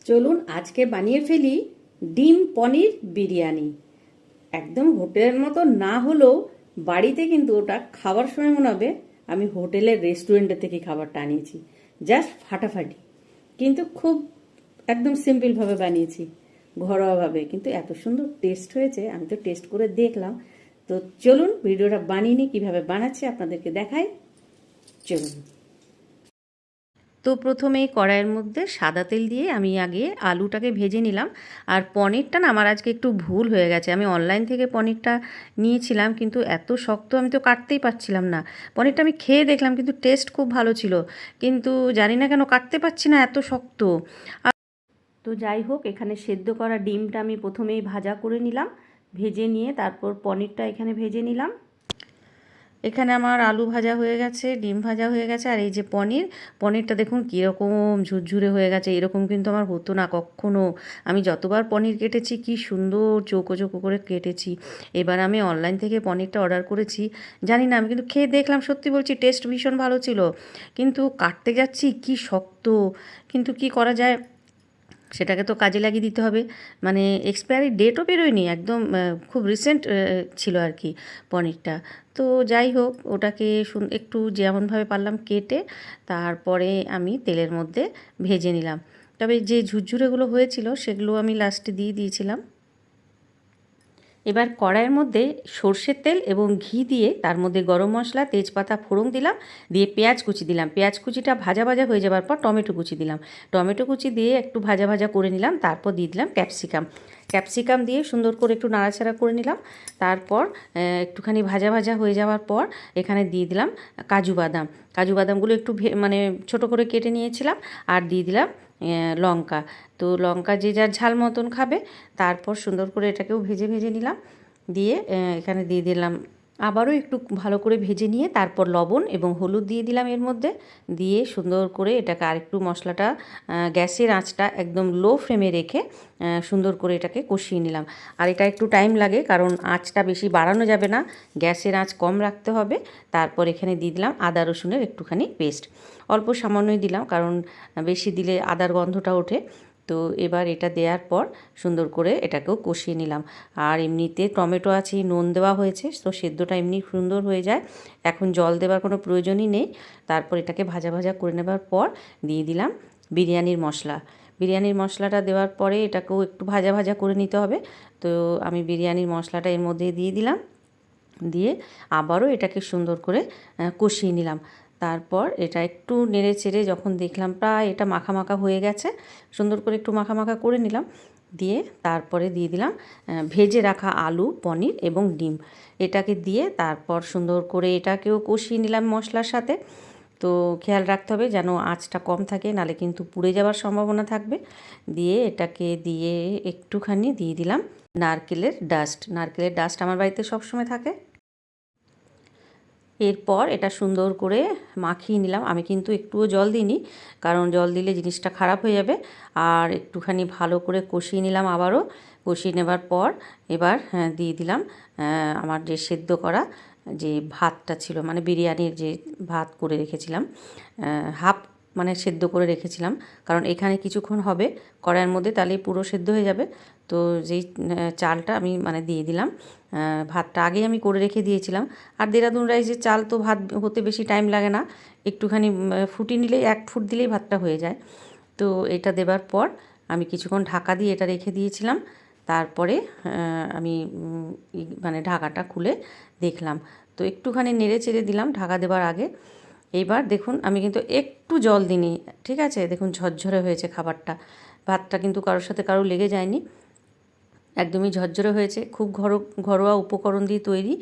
চলুন আজকে বানিয়ে ফেলি ডিম পনির বিরিয়ানি। একদম হোটেলের মতো না হলেও বাড়িতে কিন্তু ওটা খাবার সময় মনে হবে আমি হোটেলের রেস্টুরেন্টের থেকে খাবারটা আনিয়েছি। জাস্ট ফাটাফাটি, কিন্তু খুব একদম সিম্পলভাবে বানিয়েছি, ঘরোয়াভাবে, কিন্তু এত সুন্দর টেস্ট হয়েছে। আমি তো টেস্ট করে দেখলাম। তো চলুন ভিডিওটা বানিয়ে নিই, কীভাবে বানাচ্ছি আপনাদেরকে দেখাই। চলুন। তো প্রথমেই কড়াইয়ের মধ্যে সাদা তেল দিয়ে আমি আগে আলুটাকে ভেজে নিলাম। আর পনিরটা না আমার আজকে একটু ভুল হয়ে গেছে। আমি অনলাইন থেকে পনিরটা নিয়েছিলাম, কিন্তু এত শক্ত আমি তো কাটতেই পারছিলাম না। পনিরটা আমি খেয়ে দেখলাম, কিন্তু টেস্ট খুব ভালো ছিল, কিন্তু জানি না কেন কাটতে পারছি না, এত শক্ত। তো যাই হোক, এখানে সেদ্ধ করা ডিমটা আমি প্রথমেই ভাজা করে নিলাম। ভেজে নিয়ে তারপর পনিরটা এখানে ভেজে নিলাম। এখানে আমার আলু ভাজা হয়ে গেছে, ডিম ভাজা হয়ে গেছে, আর এই যে পনিরটা দেখুন কীরকম ঝুরঝুরে হয়ে গেছে। এরকম কিন্তু আমার হতো না কখনো। আমি যতবার পনির কেটেছি কি সুন্দর চৌকো চৌকো করে কেটেছি। এবার আমি অনলাইন থেকে পনিরটা অর্ডার করেছি, জানি না, আমি কিন্তু খেয়ে দেখলাম, সত্যি বলছি টেস্ট ভীষণ ভালো ছিল, কিন্তু কাটতে যাচ্ছি কি শক্ত। কিন্তু কি করা যায়, সেটাকে তো কাজে লাগিয়ে দিতে হবে। মানে এক্সপায়ারি ডেটও বেরোয়নি, একদম খুব রিসেন্ট ছিল আর কি পনিরটা। তো যাই হোক, ওটাকে একটু যেমনভাবে পারলাম কেটে তারপরে আমি তেলের মধ্যে ভেজে নিলাম। তবে যে ঝুরঝুরেগুলো হয়েছিল সেগুলো আমি লাস্টে দিয়ে দিয়েছিলাম। এবার কড়াইয়ের মধ্যে সর্ষের তেল এবং ঘি দিয়ে তার মধ্যে গরম মশলা, তেজপাতা ফোড়ন দিলাম, দিয়ে পেঁয়াজ কুচি দিলাম। পেঁয়াজ কুচিটা ভাজা ভাজা হয়ে যাওয়ার পর টমেটো কুচি দিলাম। টমেটো কুচি দিয়ে একটু ভাজা ভাজা করে নিলাম। তারপর দিয়ে দিলাম ক্যাপসিকাম দিয়ে সুন্দর করে একটু নাড়াচাড়া করে নিলাম। তারপর একটুখানি ভাজা ভাজা হয়ে যাওয়ার পর এখানে দিয়ে দিলাম কাজু বাদামগুলো একটু মানে ছোটো করে কেটে নিয়েছিলাম। আর দিয়ে দিলাম লঙ্কা। তো লঙ্কা যে যার ঝাল মতন খাবে। তারপর সুন্দর করে এটাকেও ভেজে ভেজে নিলাম। দিয়ে এখানে দিয়ে দিলাম, আবারও একটু ভালো করে ভেজে নিয়ে তারপর লবণ এবং হলুদ দিয়ে দিলাম এর মধ্যে। দিয়ে সুন্দর করে এটাকে আরেকটু মশলাটা গ্যাসের আঁচটা একদম লো ফ্লেমে রেখে সুন্দর করে এটাকে কষিয়ে নিলাম। আর এটা একটু টাইম লাগে, কারণ আঁচটা বেশি বাড়ানো যাবে না, গ্যাসের আঁচ কম রাখতে হবে। তারপর এখানে দিয়ে দিলাম আদা রসুনের একটুখানি পেস্ট, অল্প সামান্যই দিলাম, কারণ বেশি দিলে আদার গন্ধটা ওঠে। তো এবার এটা দেওয়ার পর সুন্দর করে এটাকেও কষিয়ে নিলাম। আর এমনিতে টমেটো আছে, নুন দেওয়া হয়েছে, তো সেদ্ধটা এমনি সুন্দর হয়ে যায়। এখন জল দেওয়ার কোনো প্রয়োজনই নেই। তারপর এটাকে ভাজা ভাজা করে নেবার পর দিয়ে দিলাম বিরিয়ানির মশলাটা দেওয়ার পরে এটাকেও একটু ভাজা ভাজা করে নিতে হবে। তো আমি বিরিয়ানির মশলাটা এর মধ্যে দিয়ে দিলাম, দিয়ে আবারও এটাকে সুন্দর করে কষিয়ে নিলাম। তারপর এটা একটু নেড়ে চেড়ে যখন দেখলাম প্রায় এটা মাখা মাখা হয়ে গেছে, সুন্দর করে একটু মাখা মাখা করে নিলাম। দিয়ে তারপরে দিয়ে দিলাম ভেজে রাখা আলু, পনির এবং ডিম। এটাকে দিয়ে তারপর সুন্দর করে এটাকেও কষিয়ে নিলাম মশলার সাথে। তো খেয়াল রাখতে হবে যেন আঁচটা কম থাকে, নালে কিন্তু পুড়ে যাওয়ার সম্ভাবনা থাকবে। দিয়ে এটাকে দিয়ে একটুখানি দিয়ে দিলাম নারকেলের ডাস্ট আমার বাড়িতে সবসময় থাকে। এরপর এটা সুন্দর করে মাখিয়ে নিলাম। আমি কিন্তু একটুও জল দিইনি, কারণ জল দিলে জিনিসটা খারাপ হয়ে যাবে। আর একটুখানি ভালো করে কষিয়ে নিলাম। আবারও কষিয়ে নেবার পর এবার দিয়ে দিলাম আমার যে সেদ্ধ করা যে ভাতটা ছিল, মানে বিরিয়ানির যে ভাত করে রেখেছিলাম, হাফ মানে সেদ্ধ করে রেখেছিলাম, কারণ এখানে কিছুক্ষণ হবে কড়াইয়ের মধ্যে, তাহলেই পুরো সেদ্ধ হয়ে যাবে। তো যেই চালটা আমি মানে দিয়ে দিলাম, ভাতটা আগেই আমি করে রেখে দিয়েছিলাম। আর দেরাদুন রাইসের চাল তো ভাত হতে বেশি টাইম লাগে না, একটুখানি ফুটিয়ে নিলেই 1 ফুট দিলেই ভাতটা হয়ে যায়। তো এটা দেবার পর আমি কিছুক্ষণ ঢাকা দিয়ে এটা রেখে দিয়েছিলাম। তারপরে আমি মানে ঢাকাটা খুলে দেখলাম, তো একটুখানি নেড়ে চেড়ে দিলাম ঢাকা দেবার আগে। এইবার দেখুন আমি কিন্তু একটু জল দিইনি, ঠিক আছে? দেখুন ঝরঝরে হয়েছে খাবারটা, ভাতটা কিন্তু কারোর সাথে কারো লেগে যায়নি, একদমই ঝরঝরে হয়েছে। খুব ঘরোয়া উপকরণ দিয়ে তৈরি,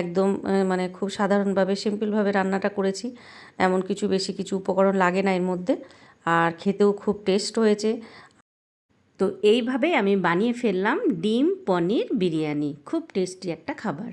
একদম মানে খুব সাধারণভাবে সিম্পলভাবে রান্নাটা করেছি। এমন বেশি কিছু উপকরণ লাগে না এর মধ্যে, আর খেতেও খুব টেস্ট হয়েছে। তো এইভাবেই আমি বানিয়ে ফেললাম ডিম পনির বিরিয়ানি, খুব টেস্টি একটা খাবার।